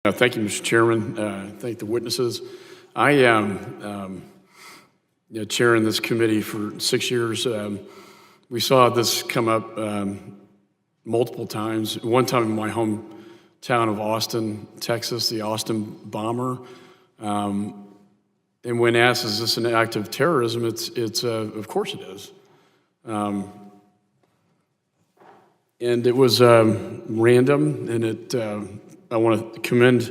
Thank you, Mr. Chairman. Thank the witnesses. I am chairing this committee for 6 years. We saw this come up multiple times. One time in my hometown of Austin, Texas, the Austin bomber. And when asked, is this an act of terrorism? It's of course it is. And it was random, and I want to commend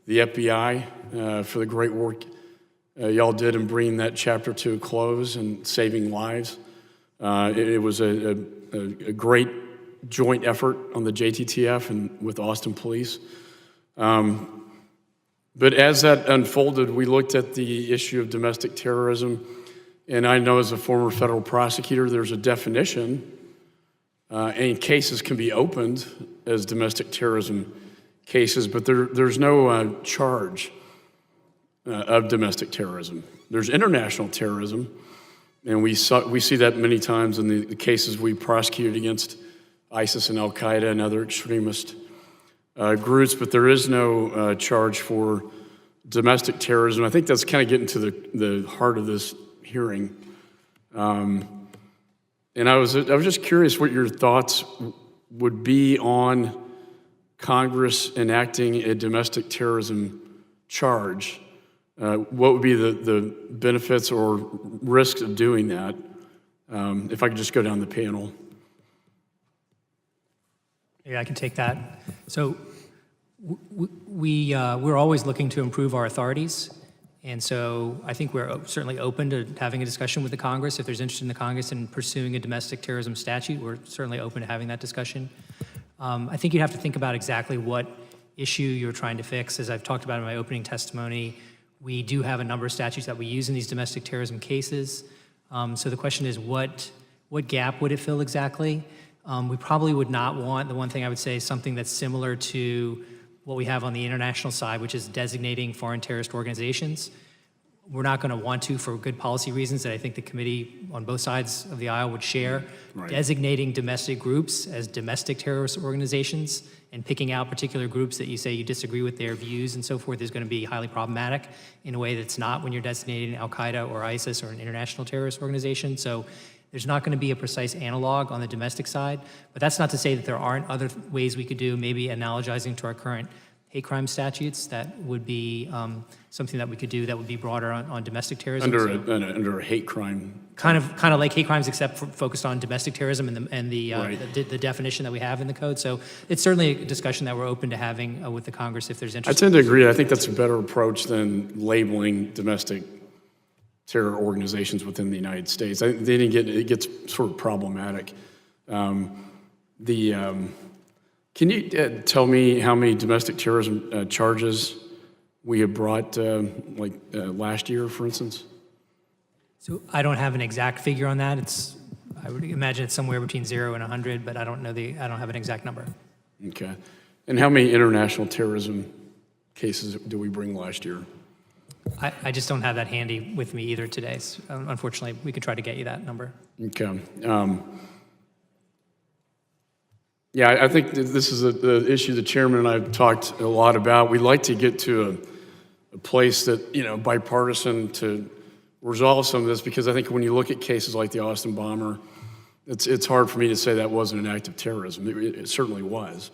the FBI for the great work y'all did in bringing that chapter to a close and saving lives. It was a great joint effort on the JTTF and with Austin Police. But as that unfolded, we looked at the issue of domestic terrorism, and I know as a former federal prosecutor, there's a definition, and cases can be opened as domestic terrorism cases, but there's no charge of domestic terrorism. There's international terrorism, and we see that many times in the cases we prosecuted against ISIS and Al-Qaeda and other extremist groups, but there is no charge for domestic terrorism. I think that's kind of getting to the heart of this hearing. And I was just curious what your thoughts would be on Congress enacting a domestic terrorism charge. What would be the benefits or risks of doing that? If I could just go down the panel. Yeah, I can take that. So we're always looking to improve our authorities. And so I think we're certainly open to having a discussion with the Congress. If there's interest in the Congress in pursuing a domestic terrorism statute, we're certainly open to having that discussion. I think you have to think about exactly what issue you're trying to fix. As I've talked about in my opening testimony, we do have a number of statutes that we use in these domestic terrorism cases. So the question is, what gap would it fill exactly? We probably would not want, the one thing I would say, is something that's similar to what we have on the international side, which is designating foreign terrorist organizations. We're not going to want to, for good policy reasons that I think the committee on both sides of the aisle would share, right. Designating domestic groups as domestic terrorist organizations and picking out particular groups that you say you disagree with their views and so forth is going to be highly problematic in a way that's not when you're designating Al-Qaeda or ISIS or an international terrorist organization. So there's not going to be a precise analog on the domestic side, but that's not to say that there aren't other ways we could do, maybe analogizing to our current hate crime statutes. That would be something that we could do that would be broader on domestic terrorism. Under a hate crime. Kind of like hate crimes, except focused on domestic terrorism and the definition that we have in the code. So it's certainly a discussion that we're open to having with the Congress if there's interest. I tend to agree. I think that's a better approach than labeling domestic terror organizations within the United States. It gets sort of problematic. Can you tell me how many domestic terrorism charges we have brought, last year, for instance? So I don't have an exact figure on that. I would imagine it's somewhere between 0 and 100, but I don't have an exact number. Okay. And how many international terrorism cases did we bring last year? I just don't have that handy with me either today. So unfortunately, we could try to get you that number. Okay. Yeah, I think this is the issue the chairman and I have talked a lot about. We'd like to get to a place that, bipartisan to resolve some of this, because I think when you look at cases like the Austin bomber, it's hard for me to say that wasn't an act of terrorism. It certainly was.